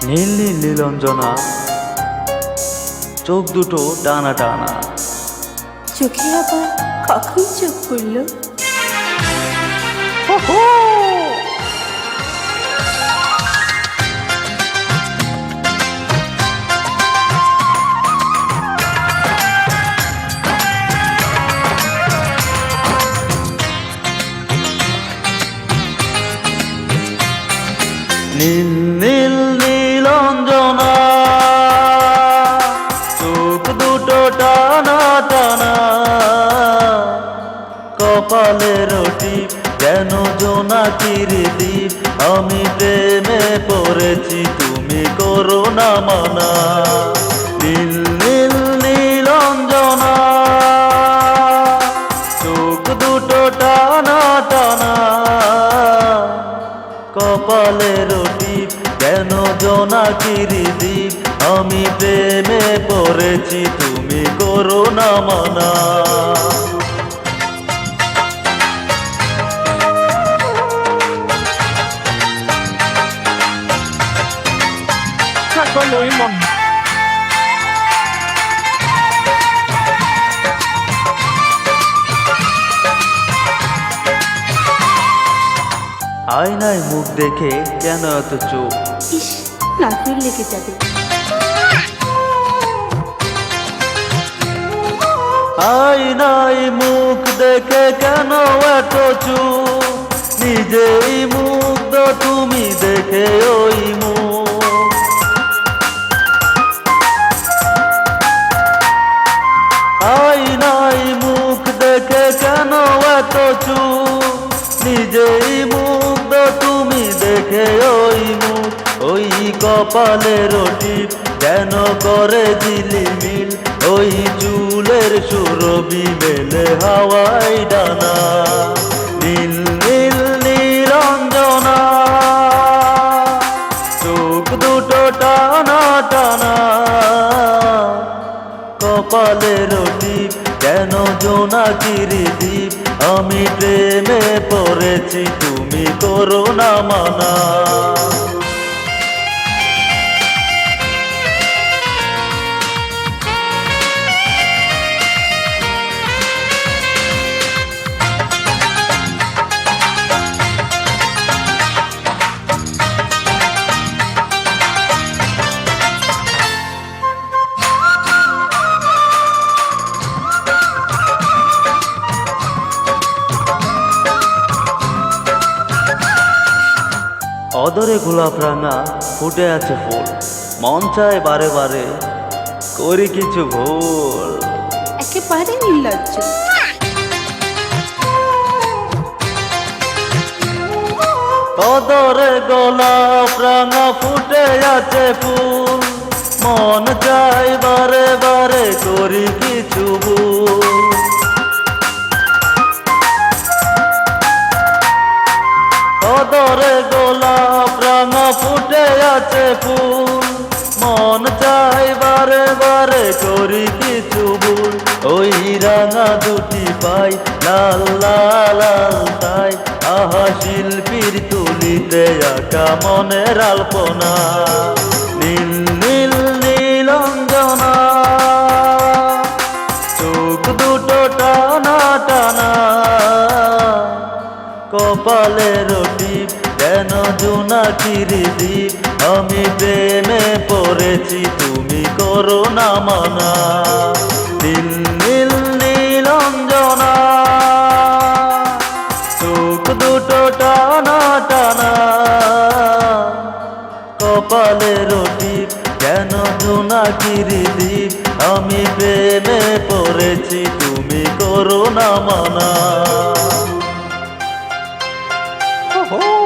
নীল নীল নীলঞ্জনা, চোখ দুটো টানা টানা। চোখে আবার কখন চোখ পড়ল? নীল নীল নীলঞ্জনা, চোখ দুটো টানা টানা। কপালের টিপ যেন জোনাকির দ্বীপ, আমি প্রেমে পড়েছি তুমি করো না মানা। নীল নীল নীলঞ্জনা, চোখ দুটো টানা টানা। কপালের টিপ যেন জোনাকির দ্বীপ, আমি প্রেমে পড়েছি তুমি করো না মানা। সকলই মন আয়নায় মুখ দেখে কেন এত চোখ? ইস, নাকের লেগে যাবে। আয়নায় মুখ দেখে কেন এত চুপ? নিজেই মুগ্ধ তুমি দেখে ওই মুখ। আয়নায় মুখ দেখে কেন এত চুপ? নিজেই মুগ্ধ তুমি দেখে ওই মুখ। ওই কপালের টিপ যেন করে ঝিলিমিল, ওই চুলের সুরভি মেলে হাওয়াই ডানা। নীল নীল নীলঞ্জনা, চোখ দুটো টানা টানা। কপালের টিপ যেন জোনাকির দ্বীপ, আমি প্রেমে পড়েছি তুমি করো না মানা। অদরে গোলাপ রাঙা ফুটে আছে ফুল, মন চায় বারে বারে করি কিছু ভুল। একেবারে নির্লজ্জ। অদরে গোলাপ রাঙা ফুটে আছে ফুল, মন চায় বারে বারে করি কিছু ভুল। অদরে গোলাপ রাঙা ফুটে আছে ফুল, মন চাই বারে বারে করি কিছু ভুল। ওই রাঙা দুটি পাই লাল লাল তাই, আহা শিল্পীর তুলিতে আঁকা মনের আলপনা। নীল নীল নীলঞ্জনা, চোখ দুটো টানা টানা। কপালের টিপ যেন জোনাকির দ্বীপ, আমি প্রেমে পড়েছি তুমি করো না মানা। নীল নীল নীলঞ্জনা, চোখ দুটো টানা টানা। কপালের টিপ যেন জোনাকির দ্বীপ, আমি প্রেমে পড়েছি তুমি করো না মানা। Oh